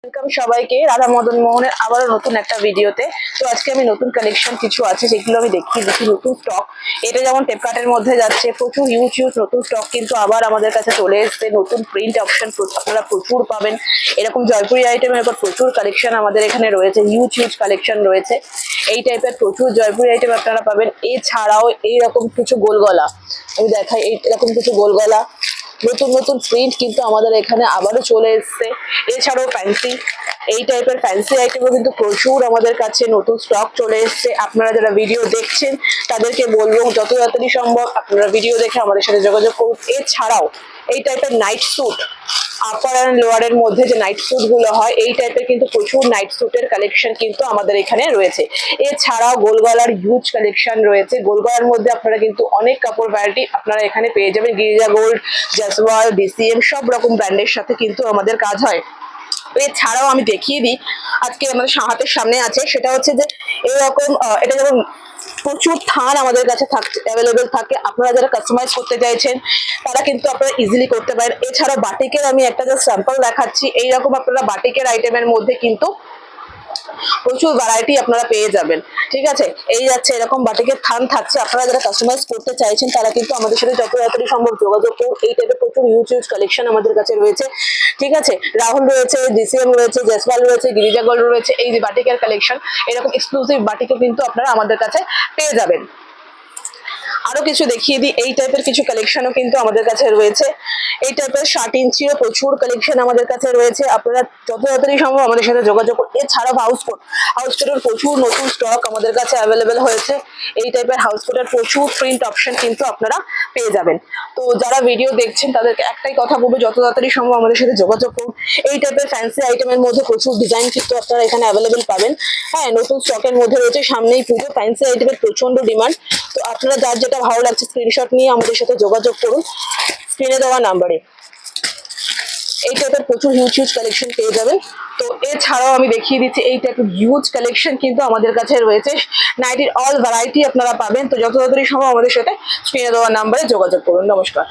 Welcome সবাইকে রাধা মদন মোহনের আবারও নতুন একটা ভিডিওতে। তো আজকে আমি নতুন কালেকশন কিছু আছে সেগুলো আমি দেখিয়ে দিচ্ছি। নতুন স্টক, এটা যেমন টেপকার্টের মধ্যে যাচ্ছে, প্রচুর হিউজ নতুন স্টক কিন্তু আবার আমাদের কাছে চলে এসছে। নতুন প্রিন্ট অপশন আপনারা প্রচুর পাবেন। এরকম জয়পুরি আইটেমের উপর প্রচুর কালেকশন আমাদের এখানে রয়েছে, হিউজ কালেকশন রয়েছে। এই টাইপের প্রচুর জয়পুরি আইটেম আপনারা পাবেন। এছাড়াও এইরকম কিছু গোলগলা আমি দেখাই, এইরকম কিছু গোলগলা নতুন প্রিন্ট কিন্তু আমাদের এখানে আবারও চলে এসছে। এছাড়াও ফ্যান্সি, এই টাইপের ফ্যান্সি আইটেমও কিন্তু প্রচুর আমাদের কাছে নতুন স্টক চলে এসছে। আপনারা যারা ভিডিও দেখছেন তাদেরকে বলবো যত তাড়াতাড়ি সম্ভব আপনারা ভিডিও দেখে আমাদের সাথে যোগাযোগ করুন। এছাড়াও এই টাইপের নাইট স্যুট, আপার অ্যান্ড লোয়ারের মধ্যে যে নাইট স্যুট গুলো হয়, এই টাইপের কিন্তু প্রচুর নাইট স্যুটের কালেকশন কিন্তু আমাদের এখানে রয়েছে। এছাড়াও গোলগলার হিউজ কালেকশন রয়েছে। গোলগলার মধ্যে আপনারা কিন্তু অনেক কাপড় ভ্যারাইটি আপনারা এখানে পেয়ে যাবেন। গিরিজা গোল্ড, জয়সওয়াল, ডিসিএম সব রকম ব্র্যান্ডের সাথে কিন্তু আমাদের কাজ হয়। এছাড়াও আমি দেখিয়ে দিই, আজকে আমাদের হাতের সামনে আছে, সেটা হচ্ছে যে এরকম এটা যেমন প্রচুর থান আমাদের কাছে অ্যাভেলেবেল থাকে। আপনারা যারা কাস্টমাইজ করতে চাইছেন তারা কিন্তু আপনারা ইজিলি করতে পারেন। এছাড়া বাটিকের আমি একটা জাস্ট স্যাম্পল দেখাচ্ছি। এইরকম আপনারা বাটিকের আইটেমের মধ্যে কিন্তু প্রচুর ভ্যারাইটি আপনারা পেয়ে যাবেন। ঠিক আছে, এই যাচ্ছে এরকম বাটিকের থান থাকছে। আপনারা যারা কাস্টমাইজ করতে চাইছেন তারা কিন্তু আমাদের সাথে যত তাড়াতাড়ি সম্ভব যোগাযোগ করুন। এই টাইপের প্রচুর হিউজ কালেকশন আমাদের কাছে রয়েছে। ঠিক আছে, রাহুল রয়েছে, ডিসিএম রয়েছে, জয়সওয়াল রয়েছে, গিরিজা গোল্ড রয়েছে। এই যে বাটিকের কালেকশন, এরকম এক্সক্লুসিভ বাটিকও কিন্তু আপনারা আমাদের কাছে পেয়ে যাবেন। আরো কিছু দেখিয়ে দিই, এই টাইপের কিছু কালেকশনও কিন্তু আমাদের কাছে রয়েছে। এই টাইপের 60 ইঞ্চিরও প্রচুর কালেকশন আমাদের কাছে রয়েছে। আপনারা যত তাড়াতাড়ি সম্ভব আমাদের সাথে যোগাযোগ করুন। এছাড়াও হাউসকোটের প্রচুর নতুন স্টক আমাদের কাছে অ্যাভেলেবেল হয়েছে। এই টাইপের হাউসকোটের প্রচুর প্রিন্ট অপশন কিন্তু আপনারা পেয়ে যাবেন। তো যারা ভিডিও দেখছেন তাদেরকে একটাই কথা বলবো, যত তাড়াতাড়ি সম্ভব আমাদের সাথে যোগাযোগ করুন। এই টাইপের ফ্যান্সি আইটেমের মধ্যে প্রচুর ডিজাইন কিন্তু আপনারা এখানে অ্যাভেলেবেল পাবেন। হ্যাঁ, নতুন স্টকের মধ্যে রয়েছে। সামনেই পুজো, ফ্যান্সি আইটেমের প্রচন্ড ডিমান্ড। তো আপনারা যার যেটা ভালো লাগছে স্ক্রিনশট নিয়ে আমাদের সাথে যোগাযোগ করুন স্ক্রিনে দেওয়া নাম্বারে। এই টাইপের প্রচুর হিউজ কালেকশন পেয়ে যাবেন। তো এছাড়াও আমি দেখিয়ে দিচ্ছি, এই টাইপের হিউজ কালেকশন কিন্তু আমাদের কাছে রয়েছে। নাইটির অল ভ্যারাইটি আপনারা পাবেন। তো যত তাড়াতাড়ি সম্ভব আমাদের সাথে স্ক্রিনে দেওয়া নাম্বারে যোগাযোগ করুন। নমস্কার।